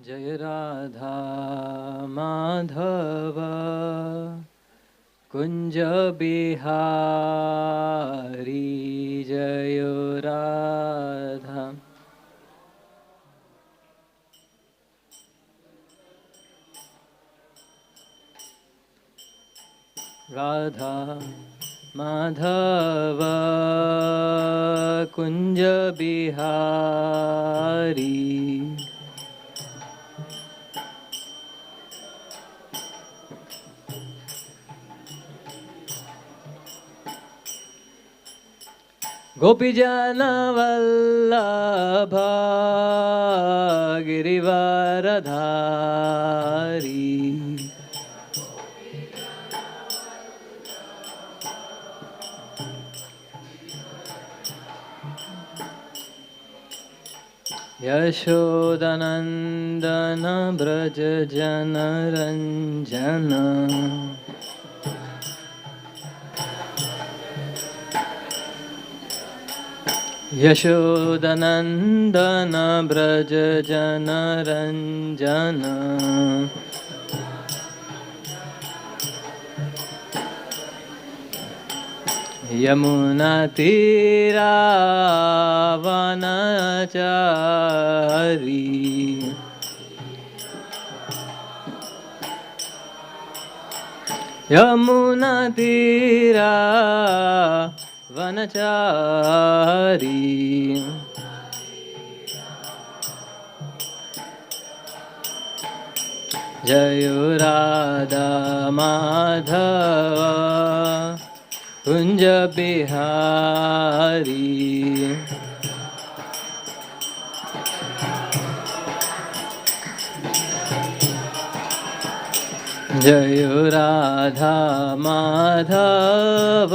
जय राधा माधव कुंज बिहारी जय राधा। राधा माधव कुंज बिहारी गोपीजन वल्लभ गिरिवरधारी यशोदनंदन ब्रज जनरंजन यशोदनंदन ब्रज जनरंजन यमुना तीरा वनचारी यमुना तीरा वनचारी जय राधा माधव कुंज बिहारी जय राधा माधव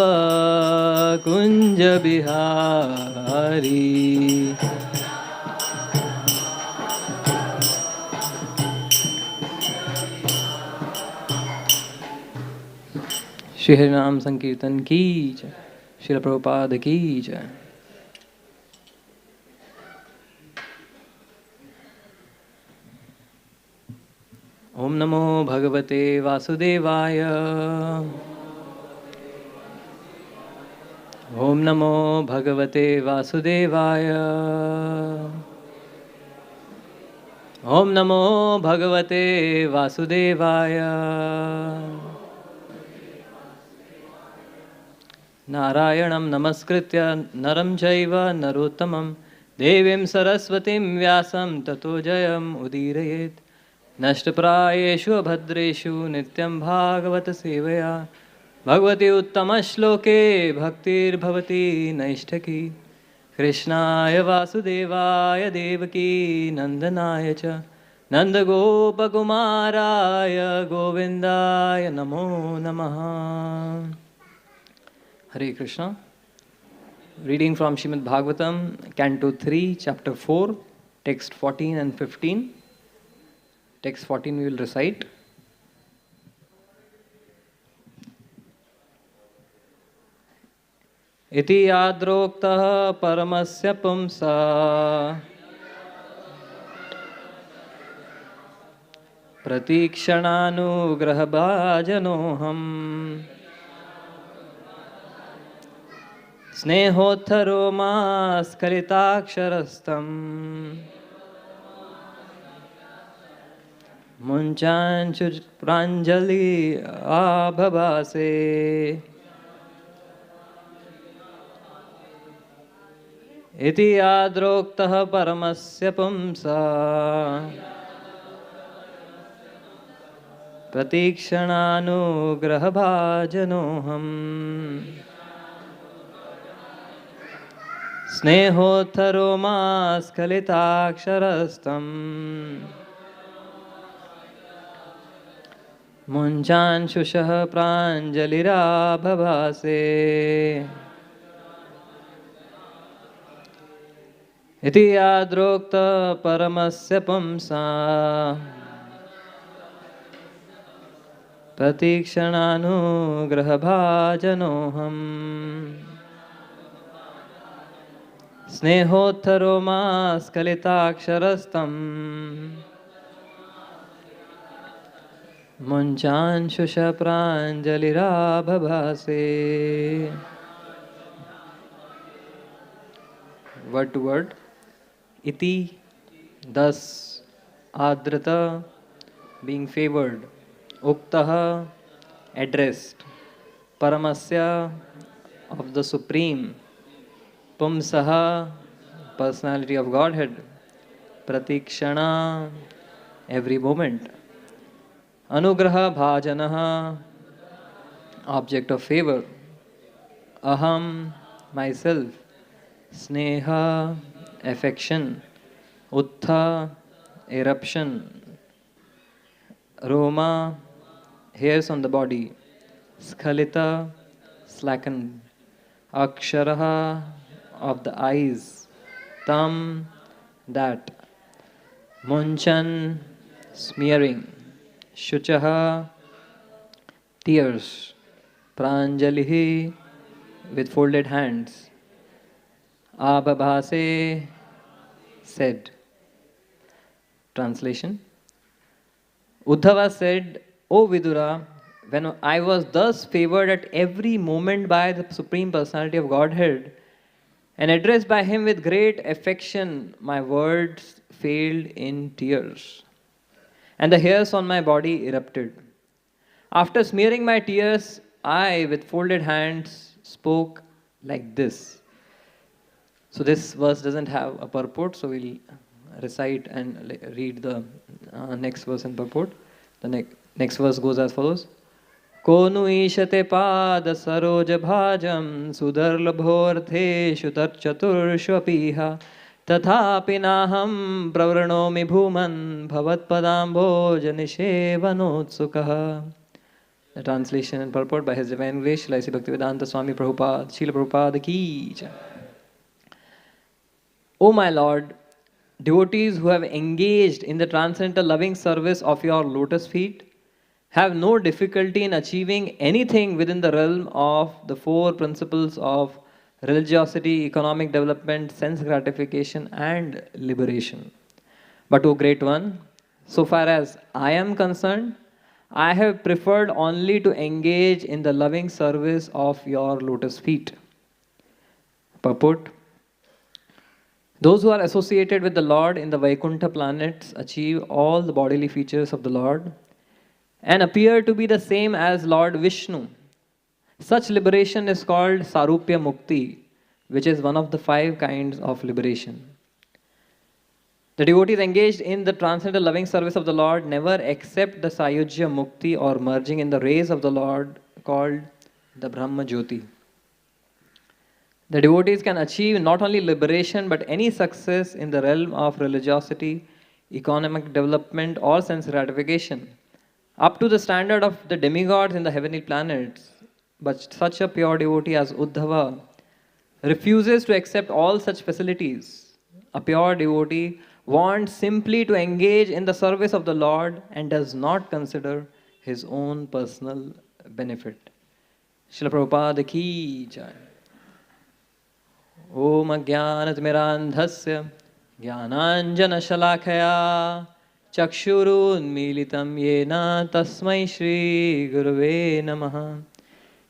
कुंज बिहारी। श्री हरि नाम संकीर्तन की जय। श्रील प्रभुपाद की जय। ओम नमो भगवते वासुदेवाय। ओम नमो भगवते वासुदेवाय। ओम नमो भगवते वासुदेवाय। नारायणं नमस्कृत्य नरं चैव नरोत्तमं देवीं सरस्वतीं व्यासं ततो जयम् उदीरयेत्। नष्टप्रायेषु अभद्रेषु नित्यं भागवत सेवया भगवती उत्तमश्लोके भक्तिर्भवति नैष्ठकी। कृष्णाय वासुदेवाय देवकी नन्दनाय च नन्दगोपकुमाराय गोविन्दाय नमो नमः। Hare Krishna. Reading from Srimad Bhagavatam, Canto 3, Chapter 4, Text 14 and 15. Text 14 we will recite. इति याद्रोक्तः परमस्य पुंसा प्रतीक्षणानुग्रहभाजनोऽहम् स्नेहोत्थरो मास्खलिताक्षरस्थम् मुञ्चाञ्चु प्राञ्जलि आभभासे। इति याद्रोक्तः परमस्य पुंसा प्रतीक्षणानुग्रहभाजनोऽहम् स्नेहोत्थरो मास्खलिताक्षरस्थम् मुञ्चांशुषः प्राञ्जलिराभभासे। इति याद्रोक्त परमस्य पुंसा प्रतीक्षणानुग्रहभाजनोऽहम् स्नेहोत्थरो मास्खलिताक्षरस्थम् Munchanshusha pranjalirabhavase. Word to word. Iti, thus, adrata, being favored, uktaha, addressed, paramasya, of the Supreme, pumsaha, personality of Godhead, pratikshana, every moment, anugraha bhajanaha, object of favor, aham, myself, sneha, affection, uttha, eruption, roma, hairs on the body, skhalita, slackened, aksharaha, of the eyes, tam, that, munchan, smearing, shuchaha, tears, pranjalihi, with folded hands, abhabhase, said. Translation. Uddhava said, O Vidura, when I was thus favored at every moment by the Supreme Personality of Godhead and addressed by him with great affection, my words failed in tears, and the hairs on my body erupted. After smearing my tears, I, with folded hands, spoke like this. So this verse doesn't have a purport, so we'll recite and read the next verse in purport. The next verse goes as follows. Ko nu ishate pad saroj bhajam sudarlabhortheshu tat chaturshvapiha tathapi naham pravranomi bhuman bhavat padamboj nishevanotsukaha. The translation and purport by His Divine Grace, Srila Bhaktivedanta Swami Prabhupada, Srila Prabhupada ki jai. O my Lord, devotees who have engaged in the transcendental loving service of your lotus feet have no difficulty in achieving anything within the realm of the four principles of religiosity, economic development, sense gratification, and liberation. But, O Great One, so far as I am concerned, I have preferred only to engage in the loving service of your lotus feet. Purport. Those who are associated with the Lord in the Vaikuntha planets achieve all the bodily features of the Lord and appear to be the same as Lord Vishnu. Such liberation is called Sarupya Mukti, which is one of the 5 kinds of liberation. The devotees engaged in the transcendental loving service of the Lord never accept the Sayujya Mukti or merging in the rays of the Lord called the Brahma Jyoti. The devotees can achieve not only liberation but any success in the realm of religiosity, economic development, or sense gratification, up to the standard of the demigods in the heavenly planets. But such a pure devotee as Uddhava refuses to accept all such facilities. A pure devotee wants simply to engage in the service of the Lord and does not consider his own personal benefit. Srila Prabhupada ki jai. Om Ajnanatimirandhasya Jnananjanashalakaya Chakshurunmilitam Yena Tasmai Shri Gurave Namaha.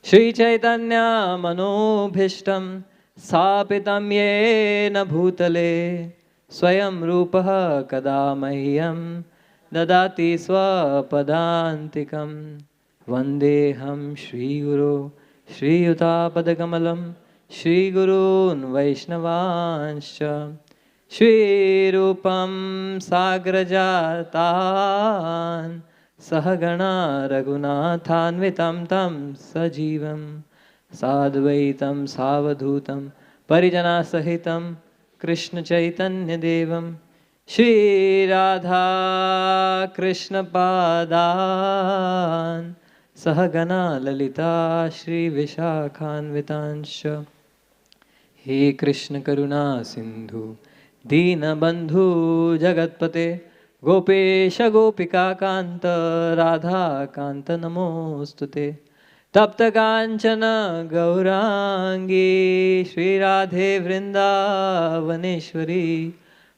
Shri Chaitanya Manobhishtam Sapitam Yena Bhutale Swayam Rupaha Kadamahyam Dadati Swapadantikam Vandeham Shri Guru Shri Yutapadagammalam Shri Gurun Vaishnavanscha Shri Rupam Sagrajatan Sahagana Raghunathanvitam Tam Sajivam Sadvaitam Savadhutam Parijana Sahitam Krishna Chaitanya Devam Shri Radha Krishna Padan Sahagana Lalita Shri Vishakhanvitanscha. He Krishna Karuna Sindhu Dina Bandhu Jagatpate Gopesha Gopika Kanta Radha Kanta Namostute Tapta Kanchana Gaurangi Shri Radhe Vrindavaneshwari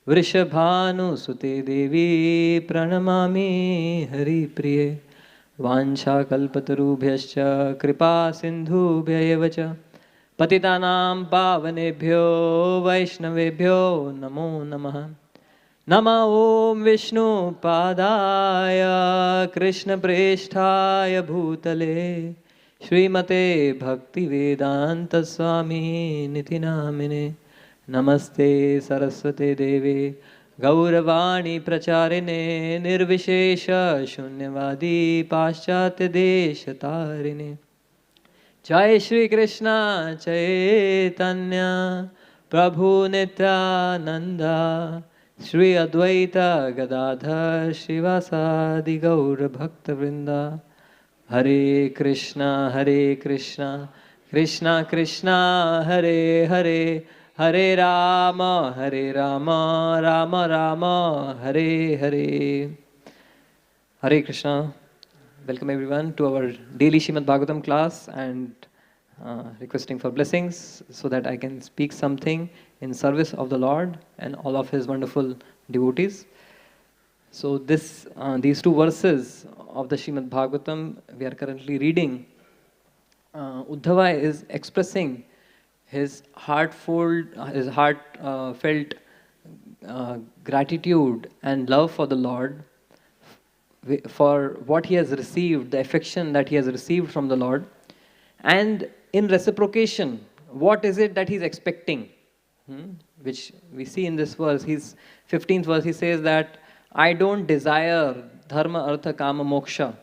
Vrishabhanu Sute Devi Pranamami Hari Priye Vancha kalpatarubhyascha kripa sindhubhya cha patitanam pavanebhyo vaishnavebhyo namo namaha. Nama Om Vishnu Padaya Krishna Presthaya Bhutale Srimate Bhakti Vedanta Swami Niti Namine Namaste Saraswate Deve Gauravani Pracharine Nirvishesha Shunyavadi Paschatya Deshatarine Jai Shri Krishna Chaitanya Prabhu Nityananda Shri Advaita Gadadhar Shivasadi Gaura Bhakta Vrinda Hare Krishna Krishna Krishna Hare Hare Hare Rama Rama Rama Hare Hare. Hare Krishna. Welcome everyone to our daily Srimad Bhagavatam class, and requesting for blessings so that I can speak something in service of the Lord and all of His wonderful devotees. So these two verses of the Srimad Bhagavatam we are currently reading, Uddhava is expressing his heartfelt gratitude and love for the Lord, for what he has received, the affection that he has received from the Lord. And in reciprocation, what is it that he's expecting? Which we see in this verse, his 15th verse, he says that, I don't desire dharma, artha, kama, moksha.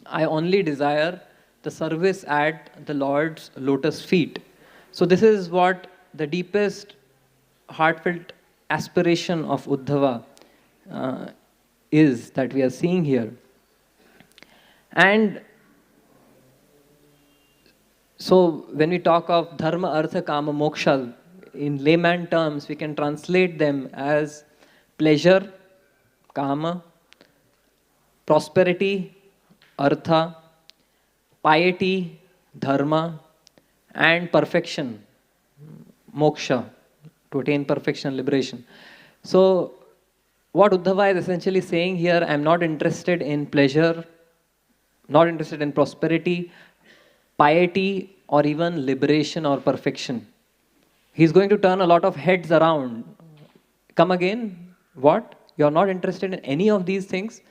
I only desire the service at the Lord's lotus feet. So this is what the deepest heartfelt aspiration of Uddhava is that we are seeing here. And so when we talk of dharma, artha, kama, moksha, in layman terms, we can translate them as pleasure, kama, prosperity, artha, piety, dharma, and perfection, moksha, to attain perfection, liberation. So what Uddhava is essentially saying here, I am not interested in pleasure, not interested in prosperity, piety, or even liberation or perfection. He's going to turn a lot of heads around. Come again? What? You're not interested in any of these things?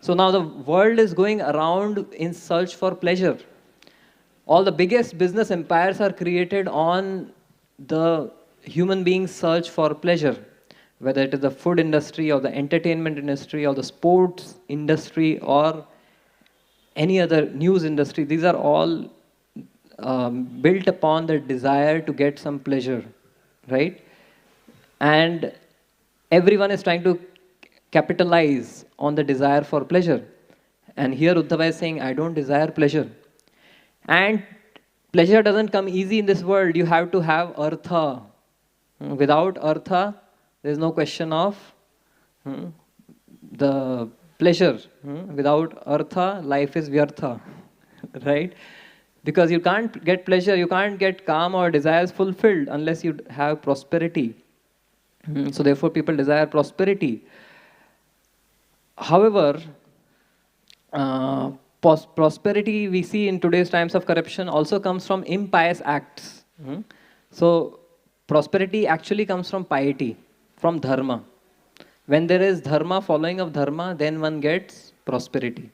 So now the world is going around in search for pleasure. All the biggest business empires are created on the human being's search for pleasure. Whether it is the food industry or the entertainment industry or the sports industry or any other news industry, these are all built upon the desire to get some pleasure, right? And everyone is trying to capitalize on the desire for pleasure. And here Uddhava is saying, I don't desire pleasure. And pleasure doesn't come easy in this world. You have to have artha. Without artha, there is no question of the pleasure. Without artha, life is vyartha, right? Because you can't get pleasure, you can't get calm or desires fulfilled unless you have prosperity. So therefore people desire prosperity. However, prosperity we see in today's times of corruption also comes from impious acts. So prosperity actually comes from piety, from dharma. When there is dharma, following of dharma, then one gets prosperity.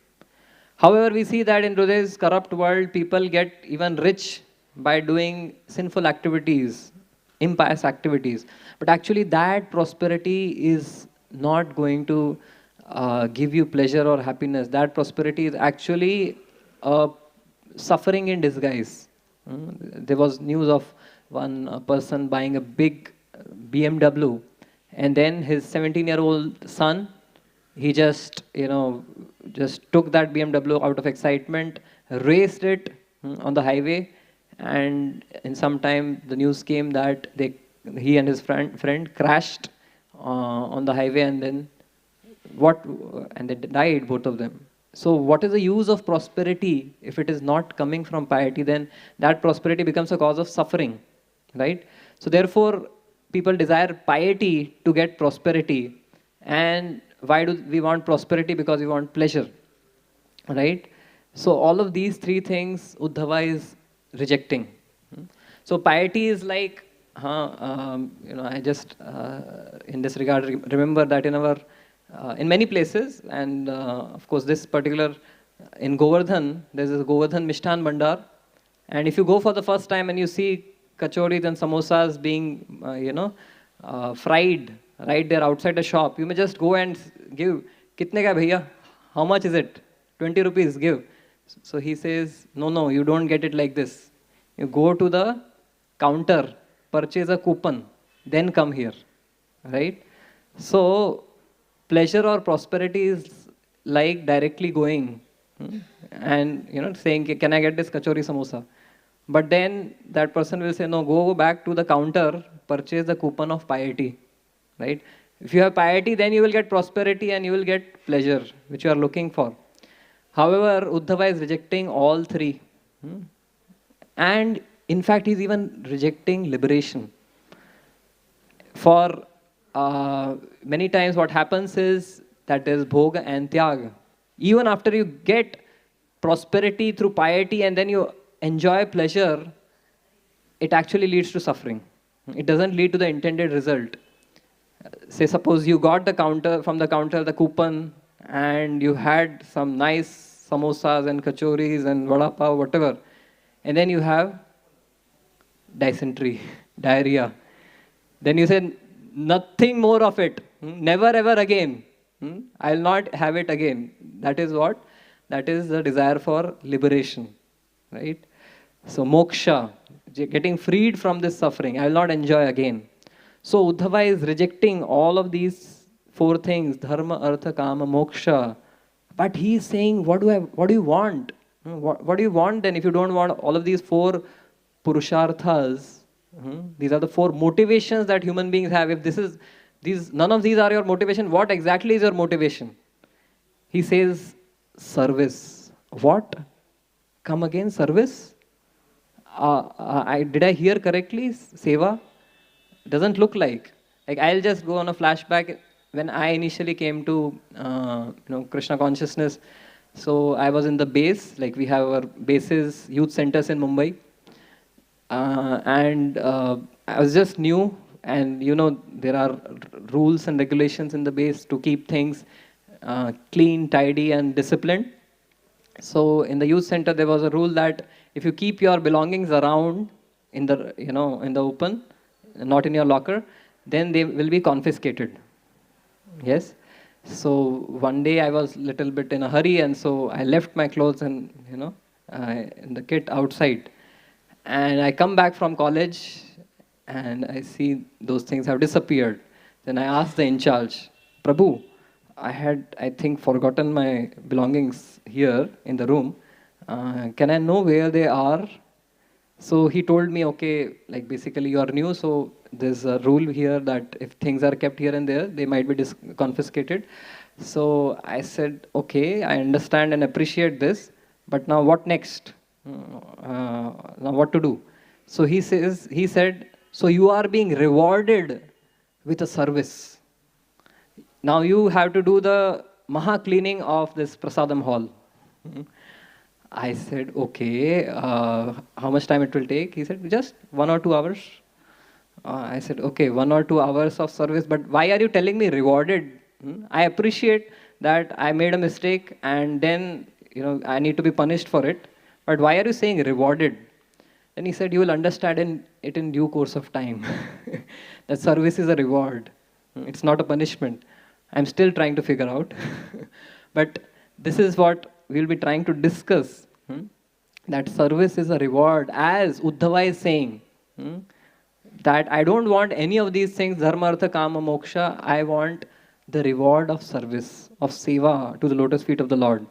However, we see that in today's corrupt world, people get even rich by doing sinful activities, impious activities. But actually that prosperity is not going to give you pleasure or happiness. That prosperity is actually suffering in disguise. There was news of one person buying a big BMW, and then his 17-year-old son, he just took that BMW out of excitement, raced it on the highway, and in some time the news came that he and his friend crashed on the highway, and then they died, both of them. So what is the use of prosperity if it is not coming from piety? Then that prosperity becomes a cause of suffering, right? So therefore people desire piety to get prosperity. And why do we want prosperity? Because we want pleasure. right? So all of these three things Uddhava is rejecting. So piety is like, I just in this regard remember that in our in many places, and of course this particular in Govardhan, there's a Govardhan Mishtan Bhandar, and if you go for the first time and you see kachoris and samosas being fried right there outside the shop, you may just go and give, kitne ka bhaiya, how much is it? 20 rupees, give. So he says, no, you don't get it like this. You go to the counter, purchase a coupon, then come here, right? So pleasure or prosperity is like directly going and saying, can I get this kachori samosa? But then that person will say, no, go back to the counter, purchase the coupon of piety, right? If you have piety, then you will get prosperity and you will get pleasure, which you are looking for. However, Uddhava is rejecting all three. And in fact, he's even rejecting liberation. For many times what happens is that there's bhoga and tyag. Even after you get prosperity through piety and then you enjoy pleasure, it actually leads to suffering. It doesn't lead to the intended result. Say suppose you got the counter from the counter the coupon and you had some nice samosas and kachoris and vada pav, whatever, and then you have dysentery, diarrhea. Then you say, nothing more of it. Never ever again. I'll not have it again. That is what? That is the desire for liberation. Right? So moksha, getting freed from this suffering. I will not enjoy again. So Uddhava is rejecting all of these four things, dharma, artha, kama, moksha. But he is saying, what do you want? What do you want then if you don't want all of these four purusharthas? These are the four motivations that human beings have. If none of these are your motivation, what exactly is your motivation? He says, service. What? Come again, service? Did I hear correctly? Seva? Doesn't look like. I'll just go on a flashback. When I initially came to Krishna consciousness, so I was in the base. We have our bases, youth centers in Mumbai. And I was just new, and there are rules and regulations in the base to keep things clean, tidy, and disciplined. So in the youth center, there was a rule that if you keep your belongings around in the in the open, not in your locker, then they will be confiscated. Yes. So one day I was a little bit in a hurry, and so I left my clothes and in the kit outside. And I come back from college and I see those things have disappeared. Then I asked the in charge, Prabhu, I had, I think, forgotten my belongings here in the room. Can I know where they are? So he told me, okay, basically you are new, so there's a rule here that if things are kept here and there, they might be confiscated. So I said, okay, I understand and appreciate this, but now what next? Now what to do? So he said, so you are being rewarded with a service. Now you have to do the maha cleaning of this prasadam hall. I said, okay, how much time it will take? He said, just 1 or 2 hours. I said, okay, 1 or 2 hours of service, but why are you telling me rewarded? I appreciate that I made a mistake and then I need to be punished for it. But why are you saying rewarded? Then he said, you will understand it in due course of time. That service is a reward. It's not a punishment. I'm still trying to figure out. But this is what we'll be trying to discuss. That service is a reward. As Uddhava is saying, that I don't want any of these things, dharma, artha, kama, moksha. I want the reward of service, of seva to the lotus feet of the Lord.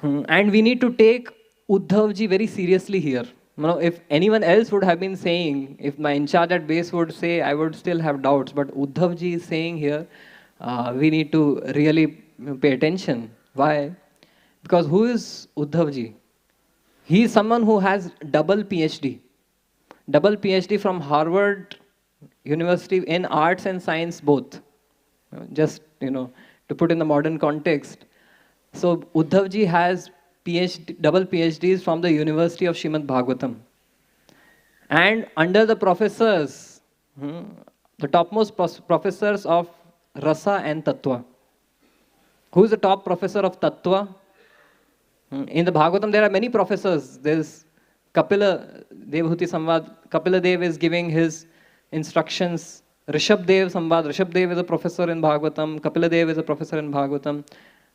And we need to take Uddhavji very seriously here. If anyone else would have been saying, if my in charge at base would say, I would still have doubts. But Uddhavji is saying here, we need to really pay attention. Why? Because who is Uddhavji? He is someone who has double PhD. Double PhD from Harvard University in arts and science both. Just, to put in the modern context. So Uddhav ji has PhD, double PhDs from the University of Srimad Bhagavatam. And under the professors, the topmost professors of Rasa and Tattva. Who is the top professor of Tattva? In the Bhagavatam, there are many professors. There's Kapila Devhuti Samvad. Kapila Dev is giving his instructions. Rishabh Dev Samvad. Rishabh Dev is a professor in Bhagavatam. Kapila Dev is a professor in Bhagavatam.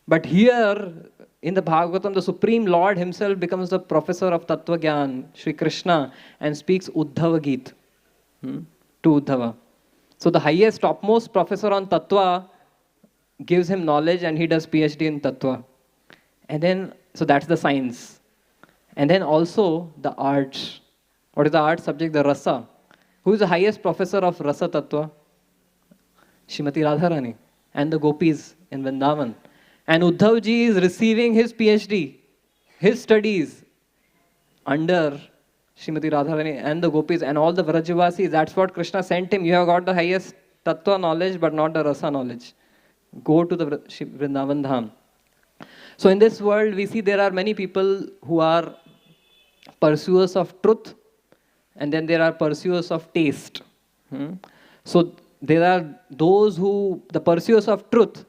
But here in the Bhagavatam, the Supreme Lord himself becomes the professor of Tattva Gyan, Sri Krishna, and speaks Uddhava Geet to Uddhava. So the highest, topmost professor on Tattva gives him knowledge and he does PhD in Tattva. And then, so that's the science. And then also the arts. What is the art subject? The Rasa. Who is the highest professor of Rasa Tattva? Srimati Radharani and the Gopis in Vrindavan. And Uddhav ji is receiving his PhD, his studies under Srimati Radharani and the Gopis and all the Vrajavasis. That's what Krishna sent him. You have got the highest Tattva knowledge but not the Rasa knowledge. Go to the Vrindavan Dham. So in this world, we see there are many people who are pursuers of truth and then there are pursuers of taste. So there are those who, the pursuers of truth,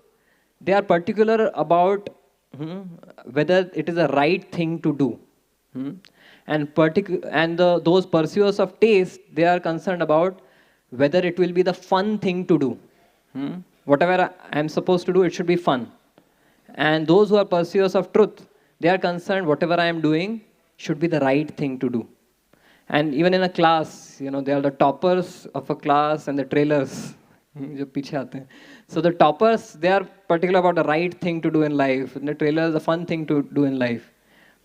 they are particular about whether it is a right thing to do. And those pursuers of taste, they are concerned about whether it will be the fun thing to do. Whatever I am supposed to do, it should be fun. And those who are pursuers of truth, they are concerned whatever I am doing should be the right thing to do. And even in a class, they are the toppers of a class and the trailers. So the toppers, they are particular about the right thing to do in life. And the trailers, the fun thing to do in life.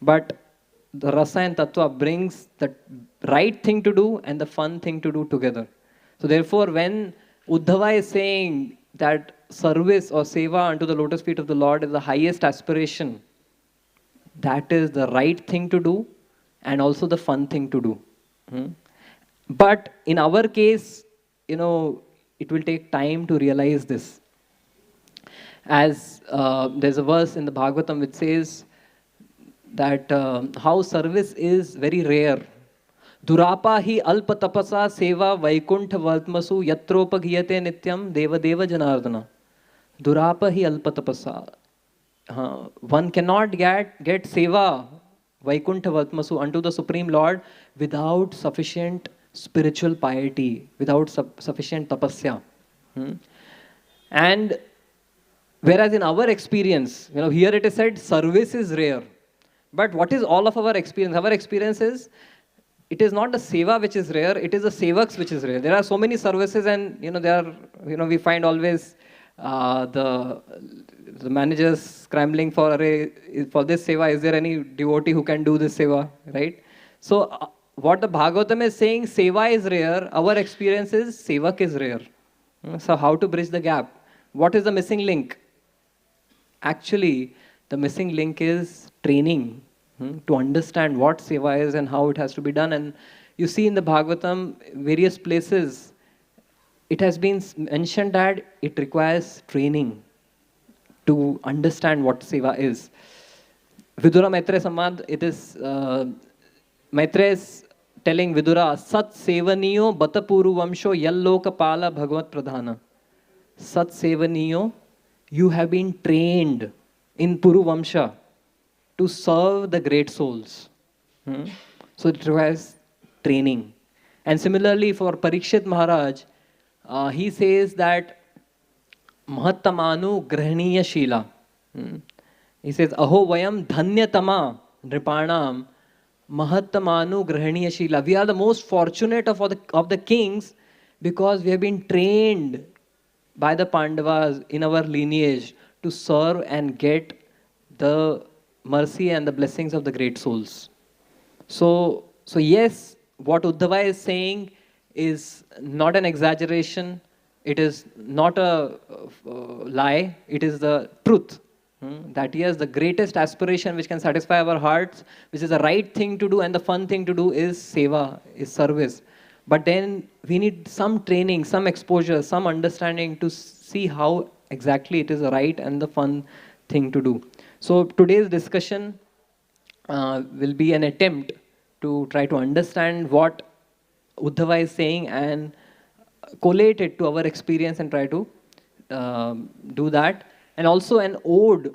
But the Rasa and Tattva brings the right thing to do and the fun thing to do together. So therefore, when Uddhava is saying that service or seva unto the lotus feet of the Lord is the highest aspiration, that is the right thing to do and also the fun thing to do. But in our case, it will take time to realize this. As there's a verse in the Bhagavatam which says that how service is very rare. Durapa hi alpa tapasa seva vaikuntha vatmasu yatropa giyate nityam deva deva janardana. Durapa hi alpa tapasa. One cannot get seva vaikuntha vatmasu unto the Supreme Lord without sufficient spiritual piety, without sufficient tapasya. And whereas in our experience, here it is said service is rare. But what is all of our experience? Our experience is, it is not the seva which is rare, it is the sevaks which is rare. There are so many services and, we find always the managers scrambling for this seva. Is there any devotee who can do this seva, right? So what the Bhagavatam is saying, seva is rare. Our experience is sevak is rare. So how to bridge the gap? What is the missing link? Actually, the missing link is training to understand what seva is and how it has to be done. And you see in the Bhagavatam, various places, it has been mentioned that it requires training to understand what seva is. Vidura Maitreya Samad, it is Maitreya is telling Vidura, Sat Sevaniyo Batapuru Vamsho Yalloka Pala Bhagavat Pradhana. Sat Sevaniyo, you have been trained in Puru Vamsha to serve the great souls. So it requires training. And similarly for Parikshit Maharaj, he says that Mahattamanu Grahaniya Shila. He says, Aho Vayam Dhanyatama Nripanam Mahattamanu Grahaniya Shila. We are the most fortunate of the kings because we have been trained by the Pandavas in our lineage to serve and get the mercy and the blessings of the great souls. So yes, what Uddhava is saying is not an exaggeration. It is not a lie. It is the truth. That yes, the greatest aspiration which can satisfy our hearts, which is the right thing to do and the fun thing to do is seva, is service. But then we need some training, some exposure, some understanding to see how exactly it is the right and the fun thing to do. So today's discussion will be an attempt to try to understand what Uddhava is saying and collate it to our experience and try to do that. And also an ode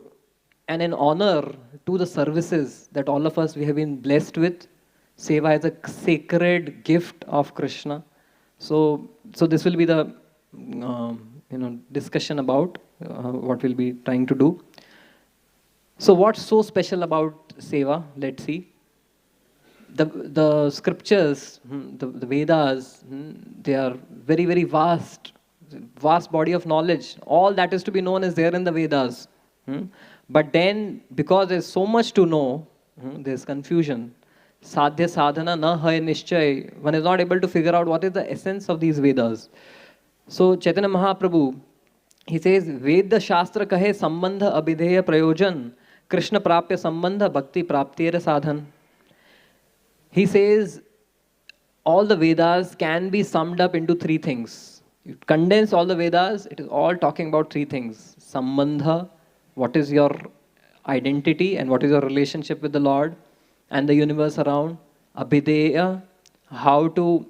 and an honor to the services that all of us we have been blessed with. Seva is a sacred gift of Krishna. So this will be the discussion about what we'll be trying to do. So what's so special about Seva? Let's see. The scriptures, the Vedas, they are very, very vast body of knowledge. All that is to be known is there in the Vedas. But then, because there's so much to know, there's confusion. Sadhya sadhana na hai nischay. One is not able to figure out what is the essence of these Vedas. So Chaitanya Mahaprabhu, he says, Veda Shastra kahe sambandha abhideya prayojan, Krishna prapya sambandha bhakti praptira sadhan. He says, all the Vedas can be summed up into three things. You condense all the Vedas, it is all talking about three things. Sambandha, what is your identity and what is your relationship with the Lord and the universe around. Abhideya, how to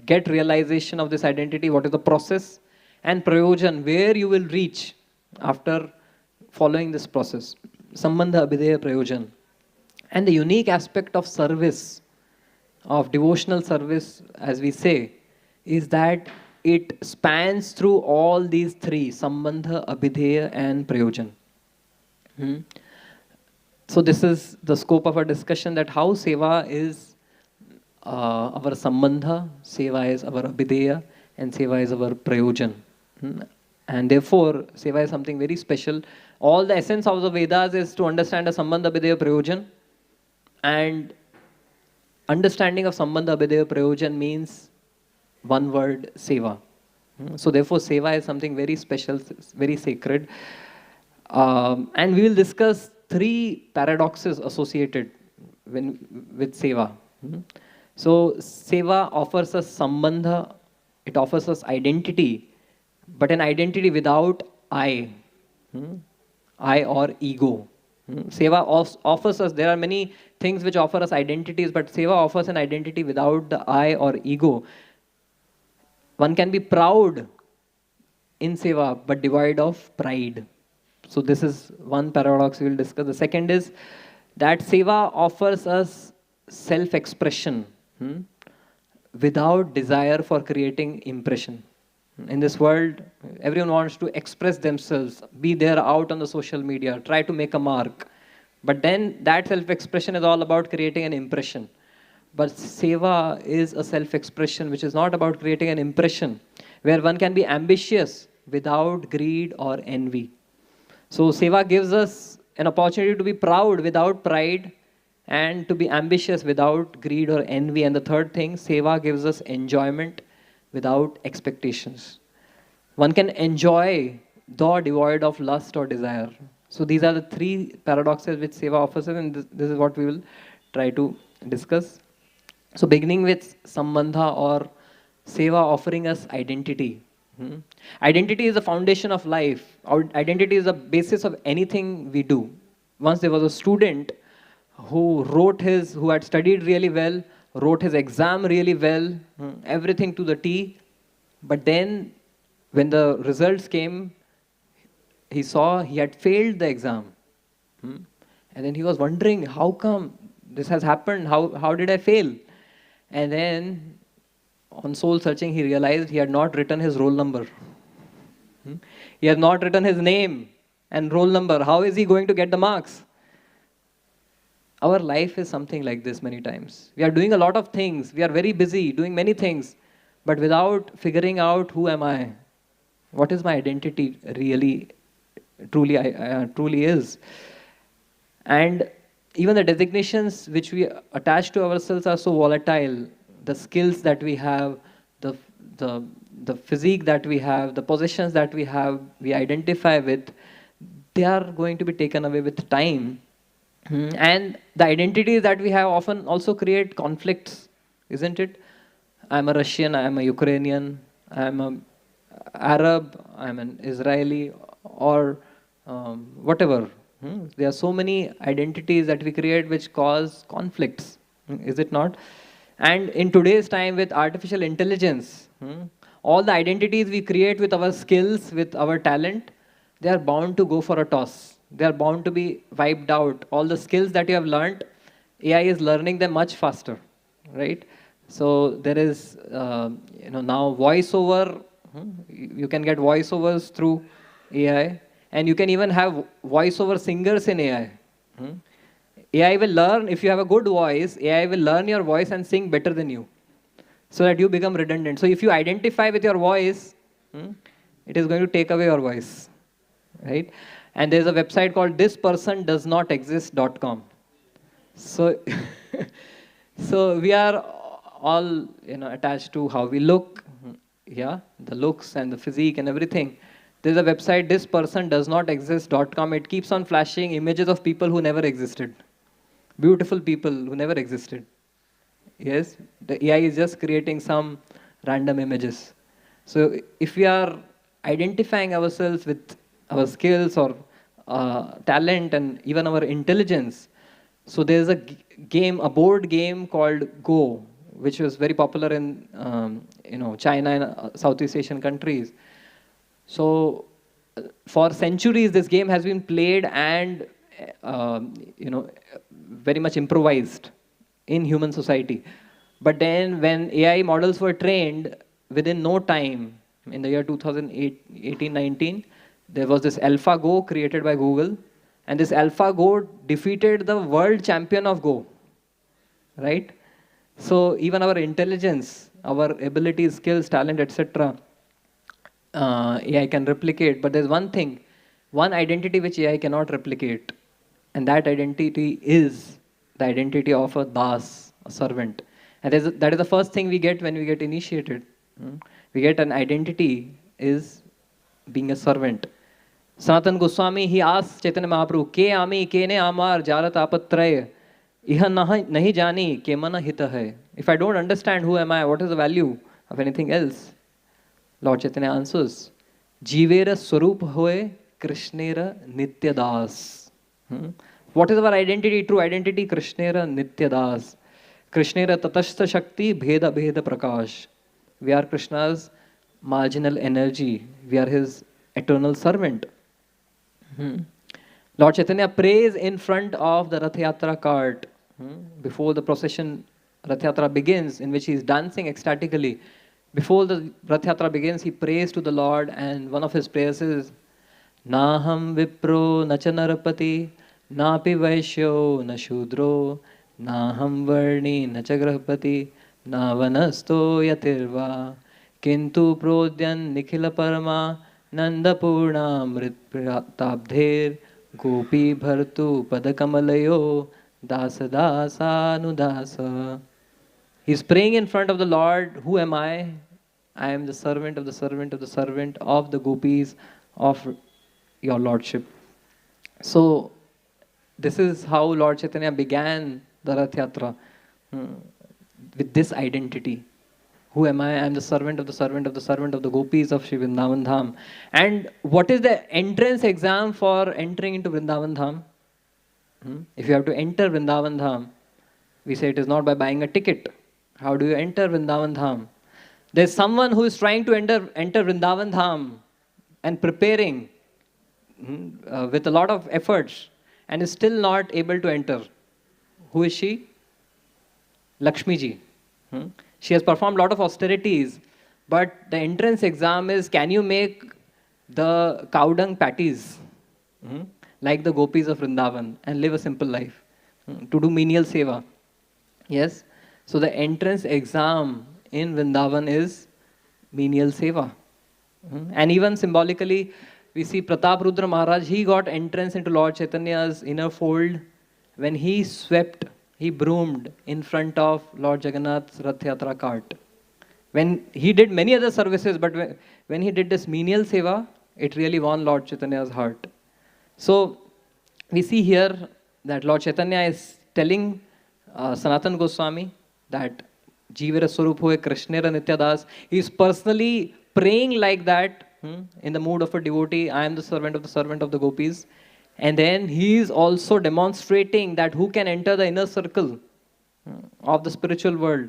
get realization of this identity, what is the process. And prayojan, where you will reach after following this process. Sambandha, abhideya, prayojan. And the unique aspect of service, of devotional service, as we say, is that it spans through all these three, sambandha, abhideya and prayojan. So this is the scope of our discussion, that how seva is our sambandha, seva is our abhideya, and seva is our prayojan. And therefore, seva is something very special. All the essence of the Vedas is to understand a sambandha, abhideya, prayojan. And understanding of sambandha, abhideya, prayojan means one word, seva. So therefore, seva is something very special, very sacred. And we will discuss three paradoxes associated with seva. So seva offers us sambandha, it offers us identity, but an identity without I or ego. Seva offers us, there are many things which offer us identities, but seva offers an identity without the I or ego. One can be proud in seva, but devoid of pride. So this is one paradox we will discuss. The second is that seva offers us self-expression without desire for creating impression. In this world, everyone wants to express themselves, be there out on the social media, try to make a mark. But then that self-expression is all about creating an impression. But seva is a self-expression which is not about creating an impression, where one can be ambitious without greed or envy. So seva gives us an opportunity to be proud without pride and to be ambitious without greed or envy. And the third thing, seva gives us enjoyment without expectations. One can enjoy though devoid of lust or desire. So these are the three paradoxes which seva offers us, and this is what we will try to discuss. So beginning with sambandha or seva offering us identity. Identity is the foundation of life. Our identity is the basis of anything we do. Once there was a student who had studied really well, wrote his exam really well, everything to the T, but then when the results came, he saw he had failed the exam. And then he was wondering, how come this has happened? How did I fail? And then on soul searching, he realized he had not written his roll number. He has not written his name and roll number. How is he going to get the marks? Our life is something like this many times. We are doing a lot of things. We are very busy doing many things, but without figuring out who am I? What is my identity truly is? And even the designations which we attach to ourselves are so volatile. The skills that we have, the physique that we have, the possessions that we have, we identify with, they are going to be taken away with time. And the identities that we have often also create conflicts, isn't it? I'm a Russian, I'm a Ukrainian, I'm an Arab, I'm an Israeli, or whatever. There are so many identities that we create which cause conflicts, is it not? And in today's time with artificial intelligence, all the identities we create with our skills, with our talent, they are bound to go for a toss. They are bound to be wiped out. All the skills that you have learned, AI is learning them much faster, right? So there is, now voiceover. You can get voiceovers through AI, and you can even have voiceover singers in AI. AI will learn, if you have a good voice, AI will learn your voice and sing better than you, so that you become redundant. So if you identify with your voice, it is going to take away your voice, right? And there's a website called thispersondoesnotexist.com. So, so we are all attached to how we look, the looks and the physique and everything. There's a website, thispersondoesnotexist.com. It keeps on flashing images of people who never existed, beautiful people who never existed. Yes, the AI is just creating some random images. So if we are identifying ourselves with our skills or talent and even our intelligence, so there's a board game called Go, which was very popular in China and Southeast Asian countries. So for centuries, this game has been played and very much improvised in human society. But then when AI models were trained, within no time, in the year 2018-19, there was this AlphaGo created by Google. And this AlphaGo defeated the world champion of Go, right? So even our intelligence, our abilities, skills, talent, etc., AI can replicate. But there's one thing, one identity which AI cannot replicate. And that identity is the identity of a das, a servant. And that is the first thing we get when we get initiated. We get an identity is being a servant. Sanatan Goswami, he asks Chaitanya Mahaprabhu, Ke ami, ke ne amar, jarat apatraya, iha nahi jani, ke mana hita hai. If I don't understand who am I, what is the value of anything else? Lord Chaitanya answers, Jivera swarup hoye, Krishnera nityadas. What is our identity, true identity? Krishnera nityadas. Krishnera tatashta shakti, bheda bheda prakash. We are Krishna's marginal energy. We are his eternal servant. Lord Chaitanya prays in front of the Rath Yatra cart before the procession Rath Yatra begins, in which he is dancing ecstatically. Before the Rath Yatra begins, he prays to the Lord, and one of his prayers is Naham Vipro Nacha Narapati Napi Vaishyo Na Shudro Naham Varni Nacha Grahpati Na Vanasto Yatirva Kintu Prodyan Nikhila Parama Nandapurna Mritpratabdher Gopi Bhartu Padakamalayo Dasa Dasa Nudasa. He's praying in front of the Lord, who am I? I am the servant of the servant of the servant of the gopis of your Lordship. So, this is how Lord Chaitanya began the Rath Yatra, with this identity. Who am I? I am the servant of the servant of the servant of the gopis of Shri Vrindavan Dham. And what is the entrance exam for entering into Vrindavan Dham? If you have to enter Vrindavan Dham, we say it is not by buying a ticket. How do you enter Vrindavan Dham? There's someone who is trying to enter Vrindavan Dham and preparing with a lot of efforts and is still not able to enter. Who is she? Lakshmi ji. She has performed a lot of austerities, but the entrance exam is, can you make the cow dung patties like the gopis of Vrindavan and live a simple life, to do menial seva? Yes. So the entrance exam in Vrindavan is menial seva. And even symbolically, we see Pratap Rudra Maharaj, he got entrance into Lord Chaitanya's inner fold when he swept, he broomed in front of Lord Jagannath's Rath Yatra cart. When he did many other services, but when he did this menial seva, it really won Lord Chaitanya's heart. So we see here that Lord Chaitanya is telling Sanatan Goswami that Jivera Swarup Hoye Krishnera Nityadas. He is personally praying like that in the mood of a devotee. I am the servant of the gopis. And then he is also demonstrating that who can enter the inner circle of the spiritual world,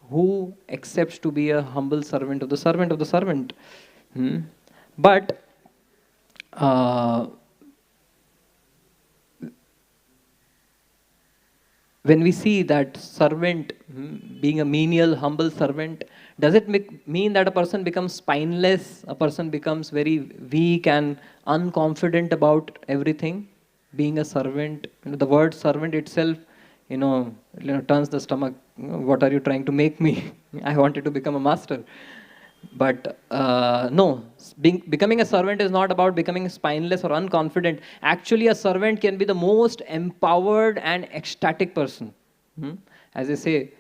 who accepts to be a humble servant of the servant of the servant. But when we see that servant being a menial, humble servant, does it mean that a person becomes spineless, a person becomes very weak and unconfident about everything? Being a servant, the word servant itself, turns the stomach. What are you trying to make me? I wanted to become a master. But no, becoming a servant is not about becoming spineless or unconfident. Actually, a servant can be the most empowered and ecstatic person. As they say,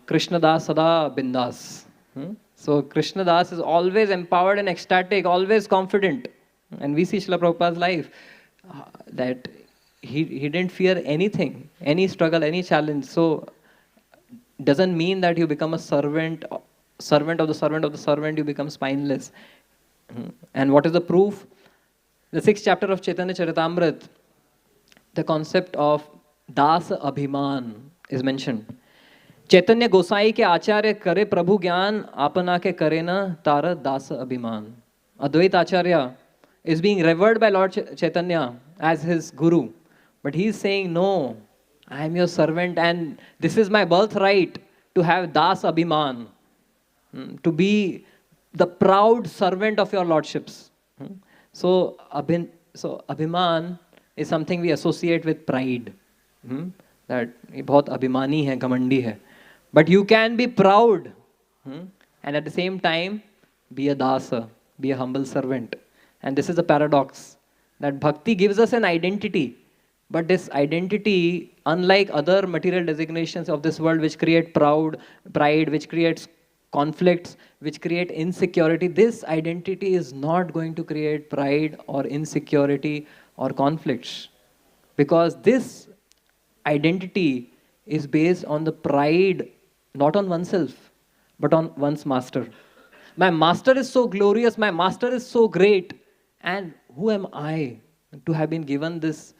Krishna Das Sada Bindas. So Krishna Das is always empowered and ecstatic, always confident. And we see Srila Prabhupada's life, that he didn't fear anything, any struggle, any challenge. So doesn't mean that you become a servant of the servant of the servant, you become spineless. And what is the proof? The 6th chapter of Chaitanya Charitamrita, the concept of Das Abhiman is mentioned. Chaitanya Gosai ke acharya kare prabhu gyan, apana ke kare na tara das abhiman. Advaita Acharya is being revered by Lord Chaitanya as his guru. But he is saying, no, I am your servant and this is my birthright to have das abhiman, to be the proud servant of your lordships. So abhiman is something we associate with pride. That ये बहुत अभिमानी है, घमंडी है. But you can be proud and at the same time be a dasa, be a humble servant. And this is the paradox, that bhakti gives us an identity. But this identity, unlike other material designations of this world which create pride, which creates conflicts, which create insecurity, this identity is not going to create pride or insecurity or conflicts. Because this identity is based on the pride, not on oneself, but on one's master. My master is so glorious, my master is so great, and who am I to have been given this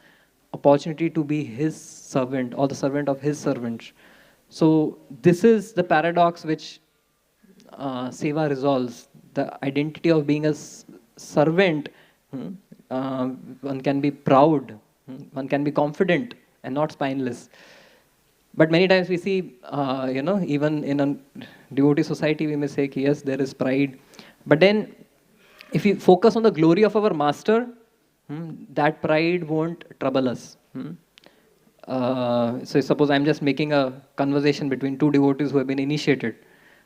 opportunity to be his servant or the servant of his servant? So this is the paradox which Seva resolves. The identity of being a servant, one can be proud, one can be confident and not spineless. But many times we see, even in a devotee society, we may say, yes, there is pride. But then, if we focus on the glory of our master, that pride won't trouble us. So suppose I'm just making a conversation between two devotees who have been initiated.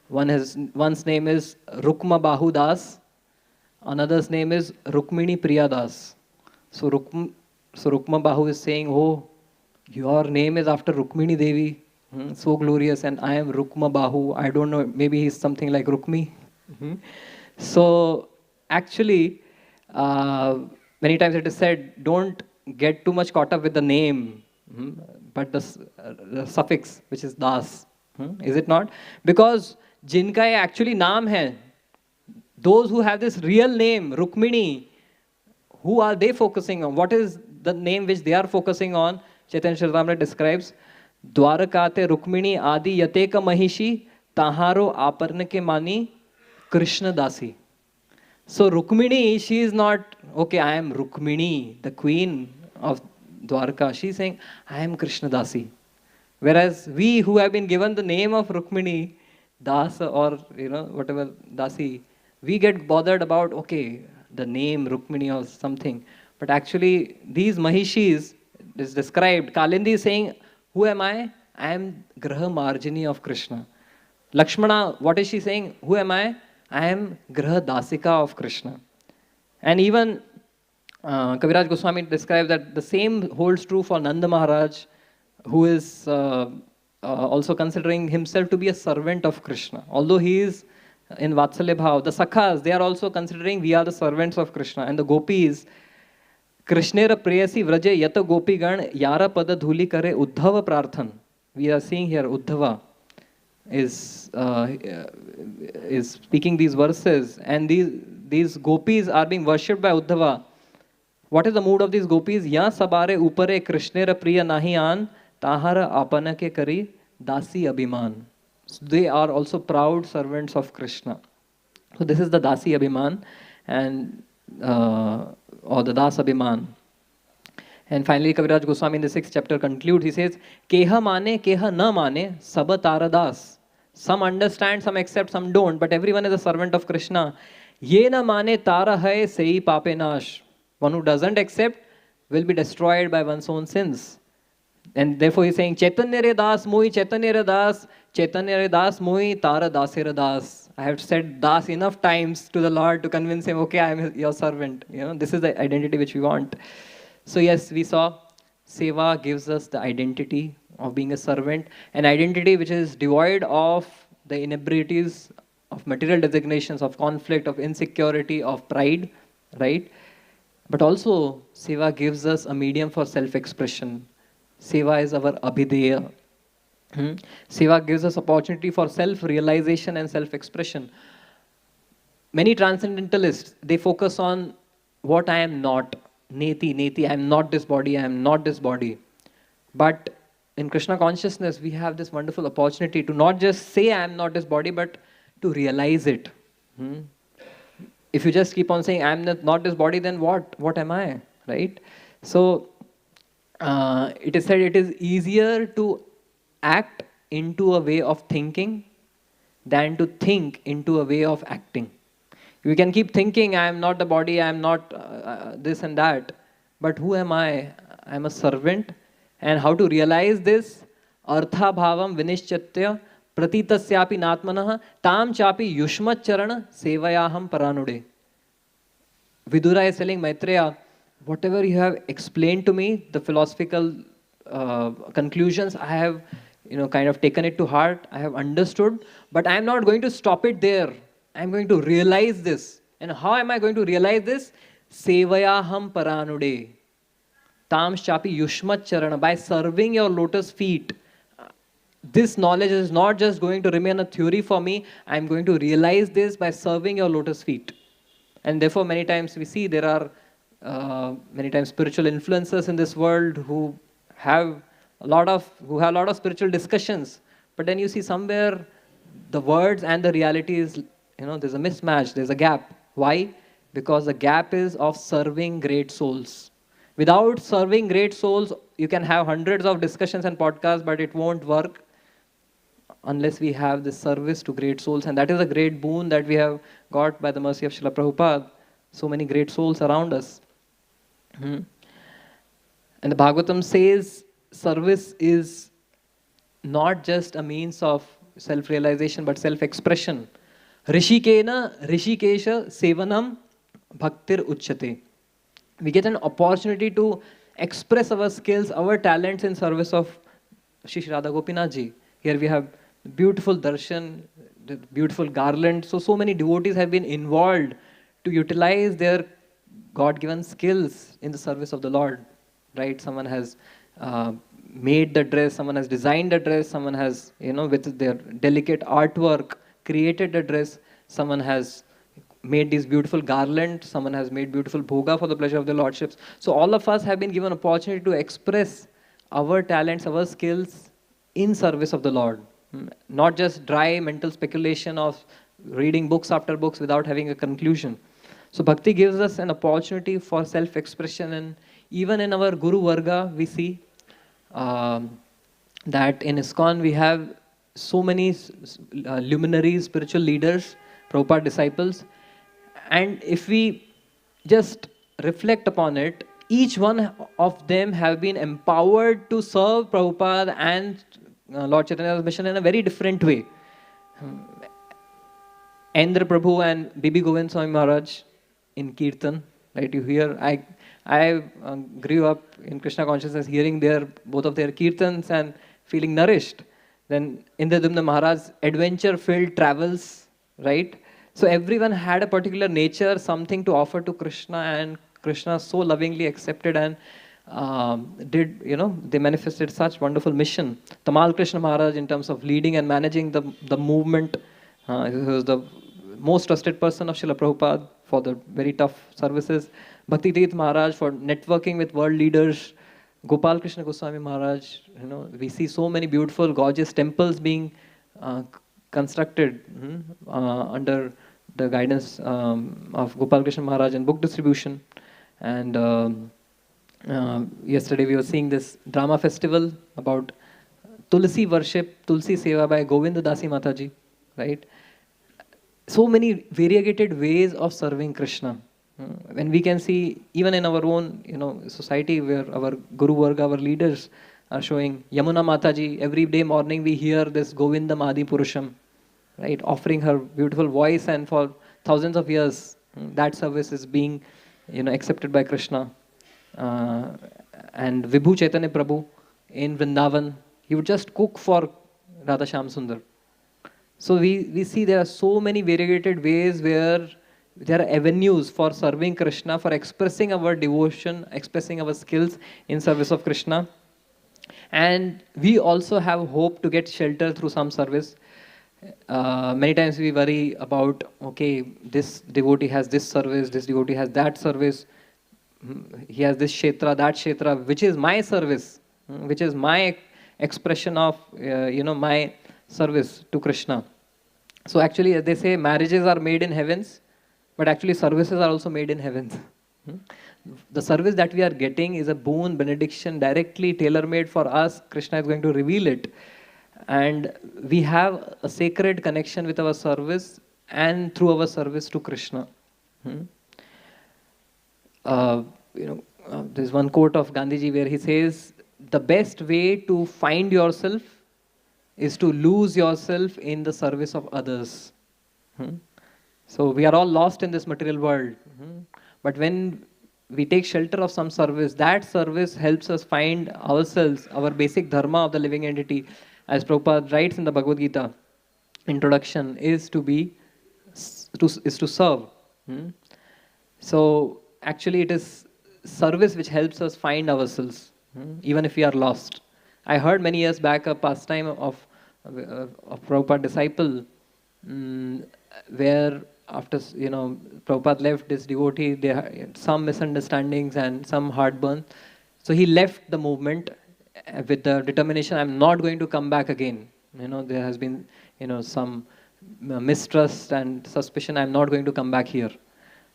One's name is Rukma Bahu Das, another's name is Rukmini Priya Das. So Rukma Bahu is saying, oh, your name is after Rukmini Devi, so glorious, and I am Rukma Bahu. I don't know, maybe he's something like Rukmi. So actually, many times it is said, don't get too much caught up with the name, but the suffix, which is Das. Is it not? Because jinka ye actually naam hai, those who have this real name, Rukmini, who are they focusing on? What is the name which they are focusing on? Chaitanya Charitamrita describes, Dwarakate Rukmini Adi Yateka Mahishi Taharo Aparna ke Mani Krishna Dasi. So Rukmini, she is not, okay, I am Rukmini, the queen of Dwarka. She is saying, I am Krishna Dasi. Whereas we who have been given the name of Rukmini, Das or whatever Dasi, we get bothered about, okay, the name Rukmini or something. But actually, these Mahishis is described. Kalindi is saying, who am I? I am Graha Marjini of Krishna. Lakshmana, what is she saying? Who am I? I am Graha Dasika of Krishna. And even Kaviraj Goswami describes that the same holds true for Nanda Maharaj, who is also considering himself to be a servant of Krishna. Although he is in Vatsalya Bhav, the Sakhas, they are also considering we are the servants of Krishna. And the Gopis, Krishnera Preyasi Vraje Yata Gopi Gan Yara Pada Dhuli Kare Uddhava Prarthan. We are seeing here Uddhava is speaking these verses, and these gopis are being worshipped by Uddhava. What is the mood of these gopis? Ya sabare upare krishnera priya nahi an, tahara apana ke kari dasi abhiman. So they are also proud servants of Krishna. So this is the dasi abhiman, and or the das abhiman. And finally, Kaviraj Goswami in the 6th chapter concludes. He says, Keha mane, keha na mane, sab taradas. Some understand, some accept, some don't, but everyone is a servant of Krishna. Ye na mane tara hai sei pape nash. One who doesn't accept will be destroyed by one's own sins. And therefore he's saying, Chaitanya re das mui, Chaitanya re das, Chaitanya re das mui, tara dasera das. I have said das enough times to the Lord to convince him, okay, I am your servant. You know, this is the identity which we want. So yes, we saw Seva gives us the identity of being a servant, an identity which is devoid of the inebrities of material designations, of conflict, of insecurity, of pride, right? But also, Seva gives us a medium for self-expression. Seva is our abhideya. Seva gives us opportunity for self-realization and self-expression. Many transcendentalists, they focus on what I am not. Neti, neti, I am not this body, I am not this body. But in Krishna consciousness, we have this wonderful opportunity to not just say I am not this body, but to realize it. If you just keep on saying I am not this body, then what? What am I? Right? So, it is said it is easier to act into a way of thinking than to think into a way of acting. We can keep thinking, I am not the body, I am not this and that. But who am I? I am a servant. And how to realize this? Artha bhavam vinishchatya pratitasyapi natmanah tam chapi yushmat charana sevayaham paranude. Vidura is telling Maitreya, whatever you have explained to me, the philosophical conclusions, I have kind of taken it to heart, I have understood, but I am not going to stop it there. I am going to realize this. And how am I going to realize this? Sevayaham paranude. Tam chapi yushmat charana. By serving your lotus feet. This knowledge is not just going to remain a theory for me. I am going to realize this by serving your lotus feet. And therefore, many times we see there are many times spiritual influencers in this world who have a lot of spiritual discussions. But then you see somewhere the words and the reality is, there's a mismatch, there's a gap. Why? Because the gap is of serving great souls. Without serving great souls, you can have hundreds of discussions and podcasts, but it won't work unless we have this service to great souls. And that is a great boon that we have got by the mercy of Srila Prabhupada. So many great souls around us. And the Bhagavatam says service is not just a means of self-realization, but self-expression. Rishikena Rishikesha Sevanam Bhaktir Uchyate. We get an opportunity to express our skills, our talents in service of Shri Radha Gopinath ji. Here we have beautiful darshan, the beautiful garland. So many devotees have been involved to utilize their God-given skills in the service of the Lord. Right? Someone has made the dress, someone has designed the dress, someone has, with their delicate artwork, created the dress, someone has made these beautiful garlands, someone has made beautiful bhoga for the pleasure of the lordships. So all of us have been given opportunity to express our talents, our skills in service of the Lord. Not just dry mental speculation of reading books after books without having a conclusion. So bhakti gives us an opportunity for self-expression, and even in our Guru Varga we see that in ISKCON we have so many luminaries, spiritual leaders, Prabhupada disciples. And if we just reflect upon it, each one of them have been empowered to serve Prabhupada and Lord Chaitanya's mission in a very different way. Endra Prabhu and Bibi Govind Swami Maharaj in kirtan, right? You hear, I grew up in Krishna consciousness hearing both of their kirtans and feeling nourished. Then Indradumna Maharaj's adventure-filled travels, right? So everyone had a particular nature, something to offer to Krishna, and Krishna so lovingly accepted and they manifested such wonderful mission. Tamal Krishna Maharaj, in terms of leading and managing the movement, he was the most trusted person of Srila Prabhupada for the very tough services. Bhakti Tirth Maharaj for networking with world leaders, Gopal Krishna Goswami Maharaj. We see so many beautiful, gorgeous temples being constructed under the guidance of Gopal Krishna Maharaj and book distribution. And yesterday we were seeing this drama festival about Tulsi worship, Tulsi Seva by Govinda Dasi Mataji, right? So many variegated ways of serving Krishna. When we can see, even in our own society, where our Guru Varga, our leaders are showing Yamuna Mataji, every day morning we hear this Govindam Adi Purusham, right? Offering her beautiful voice, and for thousands of years, that service is being accepted by Krishna. And Vibhu Chaitanya Prabhu in Vrindavan, he would just cook for Radha Shyam Sundar. So we see there are so many variegated ways where there are avenues for serving Krishna, for expressing our devotion, expressing our skills in service of Krishna. And we also have hope to get shelter through some service. Many times we worry about, okay, this devotee has this service, this devotee has that service, he has this kshetra, that kshetra, which is my service, which is my expression of, my service to Krishna. So actually, as they say, marriages are made in heavens, but actually services are also made in heavens. The service that we are getting is a boon, benediction, directly tailor-made for us. Krishna is going to reveal it. And we have a sacred connection with our service and through our service to Krishna. There's one quote of Gandhiji where he says, the best way to find yourself is to lose yourself in the service of others. So we are all lost in this material world. But when we take shelter of some service, that service helps us find ourselves, our basic dharma of the living entity. As Prabhupada writes in the Bhagavad Gita, introduction is to serve. So actually it is service which helps us find ourselves, even if we are lost. I heard many years back a pastime of Prabhupada disciple, where after Prabhupada left, this devotee, they had some misunderstandings and some heartburn. So he left the movement with the determination, I'm not going to come back again. There has been some mistrust and suspicion, I'm not going to come back here.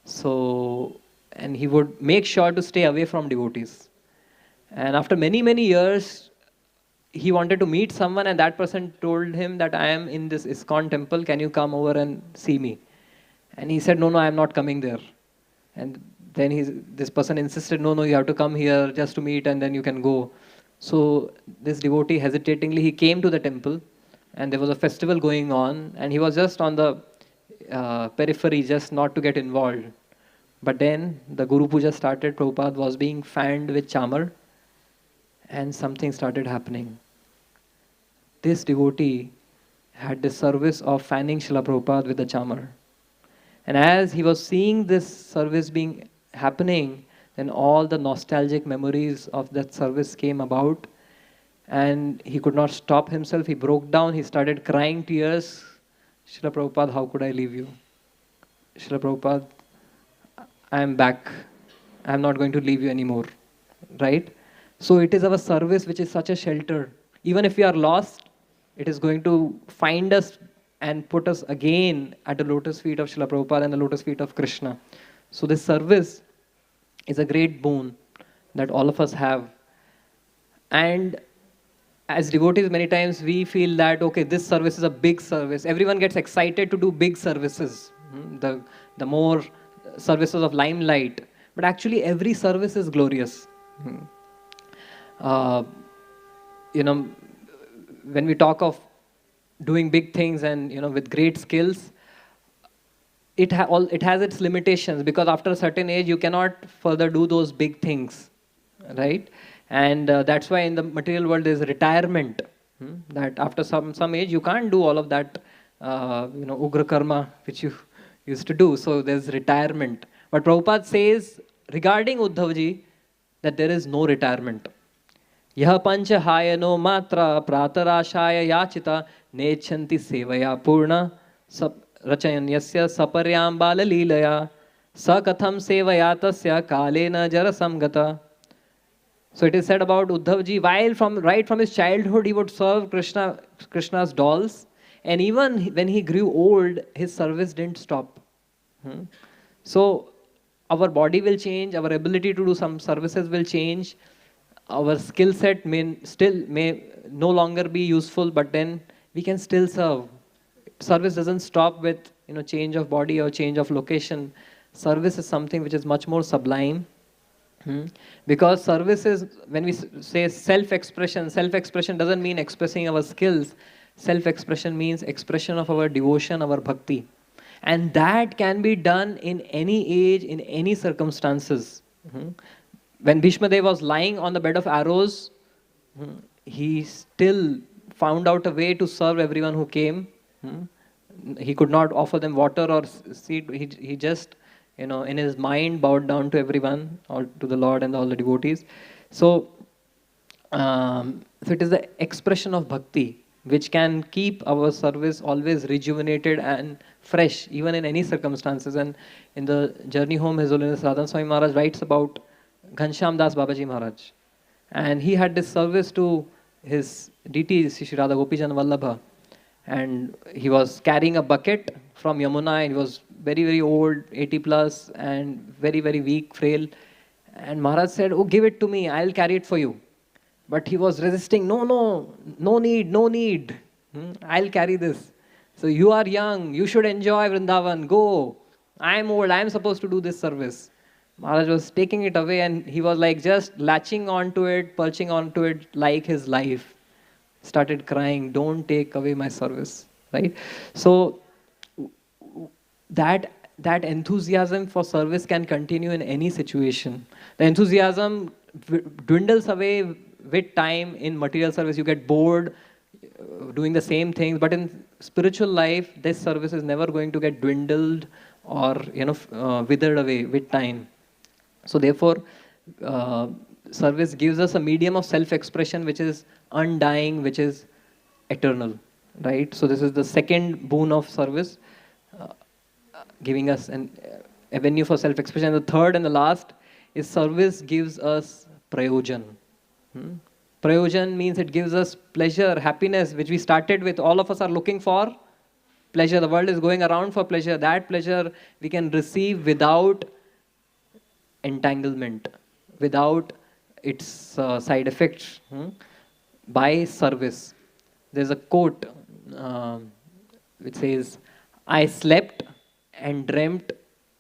So, and he would make sure to stay away from devotees. And after many, many years, he wanted to meet someone, and that person told him that I am in this ISKCON temple, can you come over and see me? And he said, no, I am not coming there. And then this person insisted, no, you have to come here just to meet and then you can go. So this devotee hesitatingly, he came to the temple, and there was a festival going on, and he was just on the periphery, just not to get involved. But then the Guru Puja started, Prabhupada was being fanned with chamar, and something started happening. This devotee had the service of fanning Srila Prabhupada with the chamar. And as he was seeing this service being happening, then all the nostalgic memories of that service came about, and he could not stop himself. He broke down, he started crying tears. Srila Prabhupada, how could I leave you? Srila Prabhupada, I am back. I am not going to leave you anymore. Right? So it is our service which is such a shelter. Even if we are lost, it is going to find us and put us again at the lotus feet of Srila Prabhupada and the lotus feet of Krishna. So this service is a great boon that all of us have. And as devotees, many times we feel that, okay, this service is a big service. Everyone gets excited to do big services. The more services of limelight. But actually every service is glorious. When we talk of doing big things and with great skills, it has its limitations, because after a certain age you cannot further do those big things, right? And that's why in the material world there is retirement. That after some age you can't do all of that ugra karma which you used to do. So there's retirement. But Prabhupada says regarding Uddhavji that there is no retirement. Yah pancha hayano matra pratarashaya yachita nechanti sevaya purna rachayanyasya saparyam bala leelaya Sa katham sevayatasya kalena jarasam gata. So it is said about Uddhav ji, while right from his childhood he would serve Krishna's dolls, and even when he grew old, his service didn't stop. Hmm. So our body will change, our ability to do some services will change, our skill set may no longer be useful, but then we can still serve. Service doesn't stop with change of body or change of location. Service is something which is much more sublime. Because service is, when we say self-expression doesn't mean expressing our skills. Self-expression means expression of our devotion, our bhakti. And that can be done in any age, in any circumstances. When Bhishma Dev was lying on the bed of arrows, he still found out a way to serve everyone who came. He could not offer them water or seed. He just in his mind bowed down to everyone, or to the Lord and all the devotees. So it is the expression of bhakti which can keep our service always rejuvenated and fresh, even in any circumstances. And in the journey home, His Holiness Radha Swami Maharaj writes about Ghanshyam Das Babaji Maharaj. And he had this service to his deity, Shri Radha Gopijan Vallabha. And he was carrying a bucket from Yamuna, and he was very, very old, 80 plus, and very, very weak, frail. And Maharaj said, "Oh, give it to me, I'll carry it for you." But he was resisting, no need. I'll carry this. So you are young, you should enjoy Vrindavan, go. I'm old, I'm supposed to do this service. Maharaj was taking it away, and he was like just latching onto it, perching onto it like his life. Started crying, don't take away my service, right? So that enthusiasm for service can continue in any situation. The enthusiasm dwindles away with time. In material service, you get bored doing the same things, but in spiritual life, this service is never going to get dwindled or withered away with time. So therefore, service gives us a medium of self-expression which is undying, which is eternal, right? So this is the second boon of service, giving us an avenue for self-expression. And the third and the last is service gives us prayojan. Prayojan means it gives us pleasure, happiness, which we started with. All of us are looking for pleasure. The world is going around for pleasure. That pleasure we can receive without entanglement, without its side effects, by service. There's a quote which says, "I slept and dreamt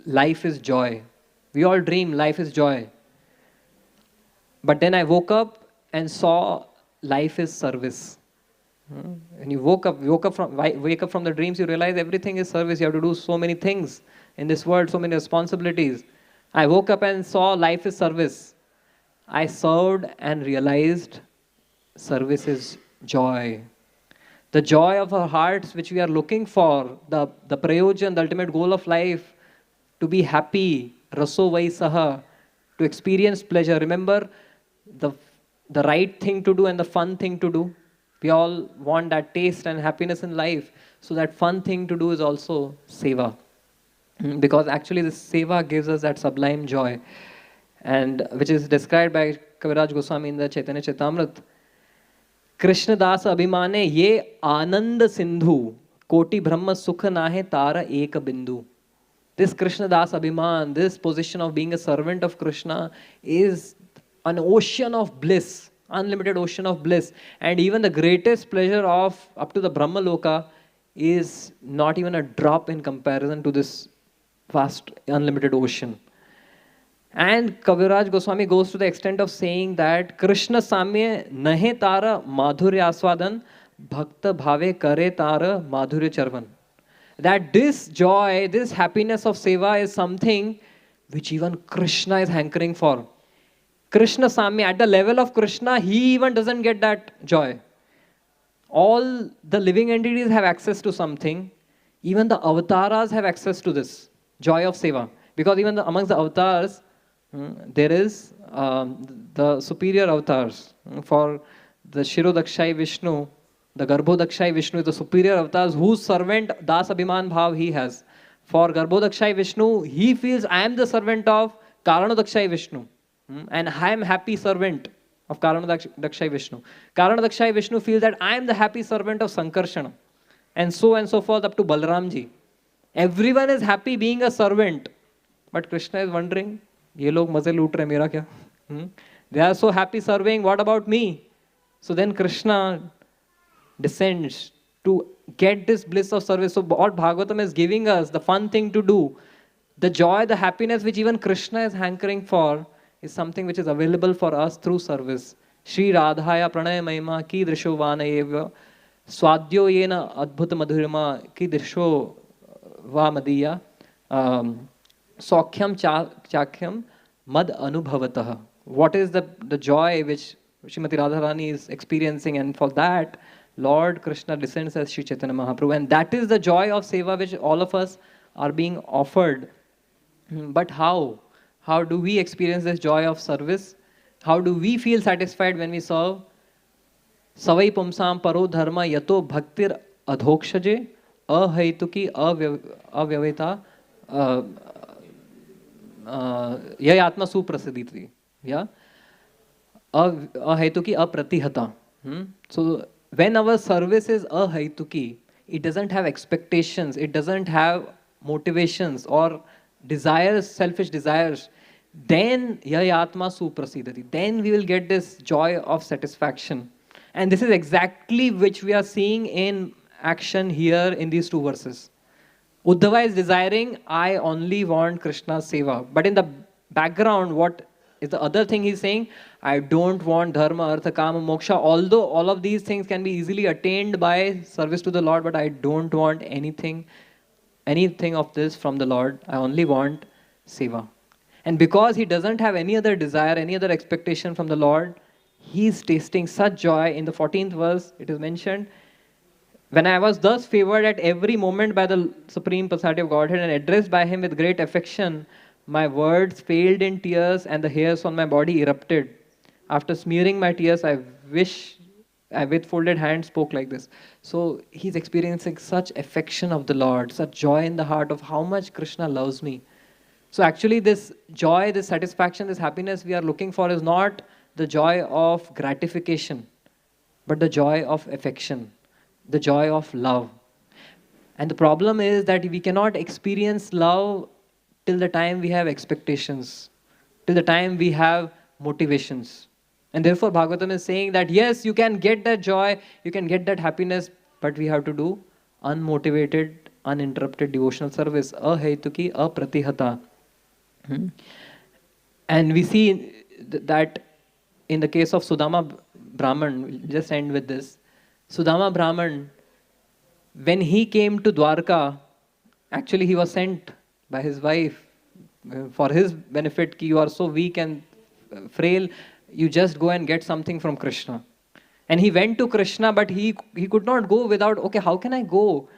life is joy." We all dream life is joy. But then I woke up and saw life is service. When you wake up from the dreams, you realize everything is service. You have to do so many things in this world, so many responsibilities. I woke up and saw life is service. I served and realized service is joy. The joy of our hearts which we are looking for, the prayojan, the ultimate goal of life, to be happy, raso vai saha, to experience pleasure. Remember the right thing to do and the fun thing to do. We all want that taste and happiness in life. So that fun thing to do is also seva. Because actually this seva gives us that sublime joy, and which is described by Kaviraj Goswami in the Chaitanya Chaitamrit. Krishna Das abhimane ye anand sindhu koti brahma sukha nahe tara ek bindu. This Krishna Das abhiman, this position of being a servant of Krishna, is an ocean of bliss, unlimited ocean of bliss. And even the greatest pleasure of up to the Brahma Loka is not even a drop in comparison to this vast, unlimited ocean. And Kaviraj Goswami goes to the extent of saying that Krishna Samye nahe tara madhurya aswadan bhakta bhave kare tara madhurya charvan. That this joy, this happiness of seva is something which even Krishna is hankering for. Krishna Samya, at the level of Krishna, he even doesn't get that joy. All the living entities have access to something. Even the avatars have access to this joy of seva. Because even amongst the avatars, there is the superior avatars. For the Shirodakshai Vishnu, the Garbhodakshai Vishnu is the superior avatars whose servant Das Abhiman Bhav he has. For Garbhodakshay Vishnu, he feels I am the servant of Karanadakshay Vishnu. And I am happy servant of Karanadakshay Vishnu. Karanadakshay Vishnu feels that I am the happy servant of Sankarshana. And so forth up to Balramji. Everyone is happy being a servant. But Krishna is wondering, ye log maze loot rahe, mera kya? They are so happy serving, what about me? So then Krishna descends to get this bliss of service. So what Bhagavatam is giving us, the fun thing to do, the joy, the happiness which even Krishna is hankering for, is something which is available for us through service. Shri Radhaya pranaya mahima ki drisho vanayeva swadyo yena adbhuta madhurima ki drisho va madiya Saukhyam Chakyam Mad Anubhavatah. What is the joy which Srimati Radharani is experiencing? And for that, Lord Krishna descends as Sri Chaitanya Mahaprabhu. And that is the joy of seva which all of us are being offered. But how? How do we experience this joy of service? How do we feel satisfied when we serve? Savai pumsam paro dharma yato bhaktir adhokshaje ahaituki avyaveta यह आत्मा सुप्रसिद्धि थी या अहेतुकी अप्रतिहता. So when our service is ahetuki, it doesn't have expectations, it doesn't have motivations or desires, selfish desires, then yah atma suprasiddhati, then we will get this joy of satisfaction. And this is exactly which we are seeing in action here in these two verses. Uddhava is desiring, I only want Krishna's seva. But in the background, what is the other thing he's saying? I don't want dharma, artha, kama, moksha. Although all of these things can be easily attained by service to the Lord, but I don't want anything of this from the Lord. I only want seva. And because he doesn't have any other desire, any other expectation from the Lord, he's tasting such joy. In the 14th verse, it is mentioned, when I was thus favored at every moment by the Supreme Personality of Godhead and addressed by him with great affection, my words failed in tears and the hairs on my body erupted. After smearing my tears, I with folded hands spoke like this. So he's experiencing such affection of the Lord, such joy in the heart of how much Krishna loves me. So actually this joy, this satisfaction, this happiness we are looking for is not the joy of gratification, but the joy of affection, the joy of love. And the problem is that we cannot experience love till the time we have expectations, till the time we have motivations. And therefore Bhagavatam is saying that yes, you can get that joy, you can get that happiness, but we have to do unmotivated, uninterrupted devotional service. Ahetuki apratihata. And we see that in the case of Sudama Brahman, we'll just end with this. Sudama Brahman, when he came to Dwarka, actually he was sent by his wife for his benefit. Ki you are so weak and frail, you just go and get something from Krishna. And he went to Krishna, but he could not go without, okay, how can I go?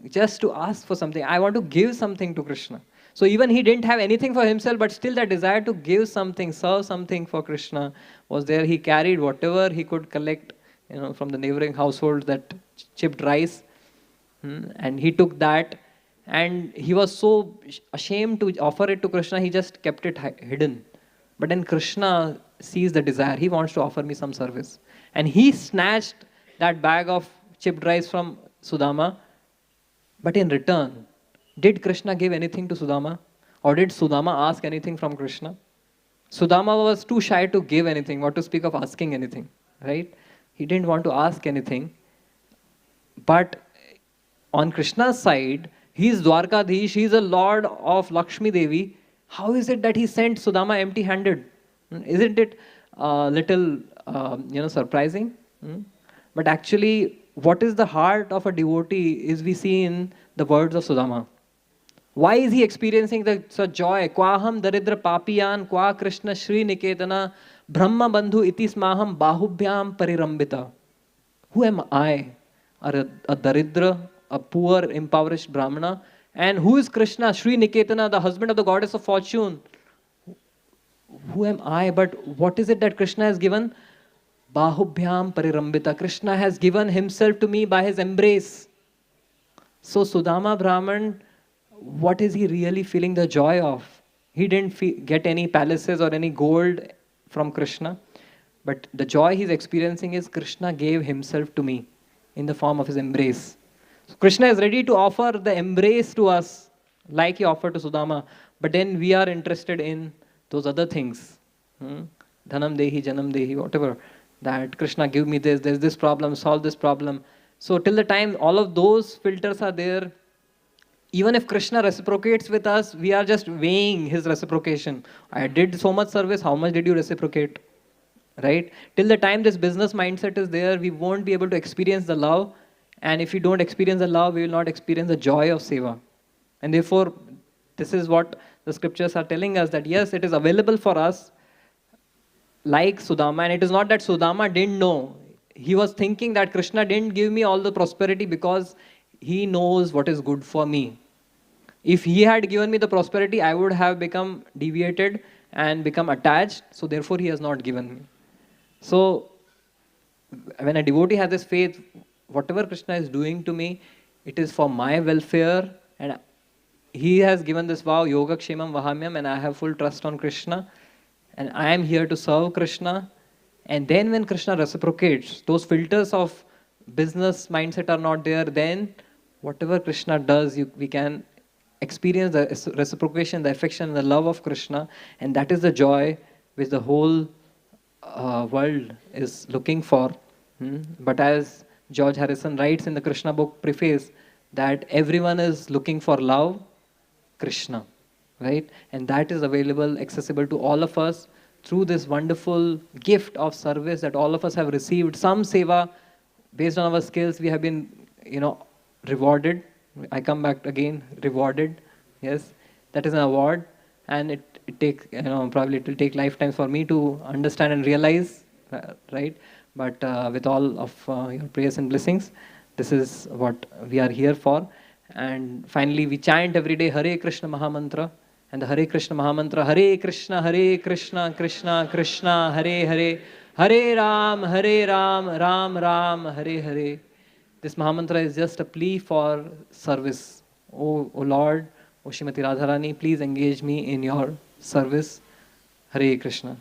Just to ask for something. I want to give something to Krishna. So even he didn't have anything for himself, but still that desire to give something, serve something for Krishna was there. He carried whatever he could collect, from the neighboring households, that chipped rice. And he took that, and he was so ashamed to offer it to Krishna, he just kept it hidden. But then Krishna sees the desire. He wants to offer me some service. And he snatched that bag of chipped rice from Sudama. But in return, did Krishna give anything to Sudama? Or did Sudama ask anything from Krishna? Sudama was too shy to give anything, what to speak of asking anything, right? He didn't want to ask anything. But on Krishna's side, he is Dwarkadhish, he is a lord of Lakshmi Devi. How is it that he sent Sudama empty-handed? Isn't it a little, surprising? But actually, what is the heart of a devotee is we see in the words of Sudama. Why is he experiencing such joy? Kwaham daridra papiyan, kwa Krishna Shri Niketana, Brahma Bandhu iti smaham bahubhyam parirambita. Who am I? A daridra, a poor, impoverished Brahmana. And who is Krishna, Shri Niketana, the husband of the goddess of fortune? Who am I? But what is it that Krishna has given? Bahubhyam parirambita. Krishna has given himself to me by his embrace. So Sudama Brahman what is he really feeling the joy of? He didn't get any palaces or any gold from Krishna, but the joy he's experiencing is Krishna gave himself to me in the form of his embrace. So Krishna is ready to offer the embrace to us like he offered to Sudama, but then we are interested in those other things. Dhanam Dehi, Janam Dehi, whatever. That Krishna give me this, there's this problem, solve this problem. So till the time all of those filters are there, even if Krishna reciprocates with us, we are just weighing his reciprocation. I did so much service, how much did you reciprocate? Right? Till the time this business mindset is there, we won't be able to experience the love. And if we don't experience the love, we will not experience the joy of seva. And therefore, this is what the scriptures are telling us, that yes, it is available for us like Sudama. And it is not that Sudama didn't know. He was thinking that Krishna didn't give me all the prosperity because he knows what is good for me. If he had given me the prosperity, I would have become deviated and become attached. So therefore, he has not given me. So when a devotee has this faith, whatever Krishna is doing to me, it is for my welfare. And he has given this vow, Yoga Kshemam Vahamyam, and I have full trust on Krishna. And I am here to serve Krishna. And then when Krishna reciprocates, those filters of business mindset are not there, then whatever Krishna does, we can experience the reciprocation, the affection, the love of Krishna. And that is the joy which the whole world is looking for. But as George Harrison writes in the Krishna book preface, that everyone is looking for love, Krishna, right? And that is available, accessible to all of us through this wonderful gift of service that all of us have received. Some seva, based on our skills, we have been, rewarded. I come back again, rewarded. Yes, that is an award, and it takes, probably it will take lifetimes for me to understand and realize, right? But with all of your prayers and blessings, this is what we are here for. And finally, we chant every day Hare Krishna Mahamantra. And the Hare Krishna Mahamantra, Hare Krishna, Krishna Krishna, Hare Hare, Hare Ram, Ram Ram, Hare Hare. This Mahamantra is just a plea for service. O Lord, O Srimati Radharani, please engage me in your service. Hare Krishna.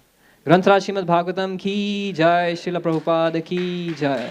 Granth Raj Srimad Bhagavatam ki jai, Srila Prabhupada ki jai.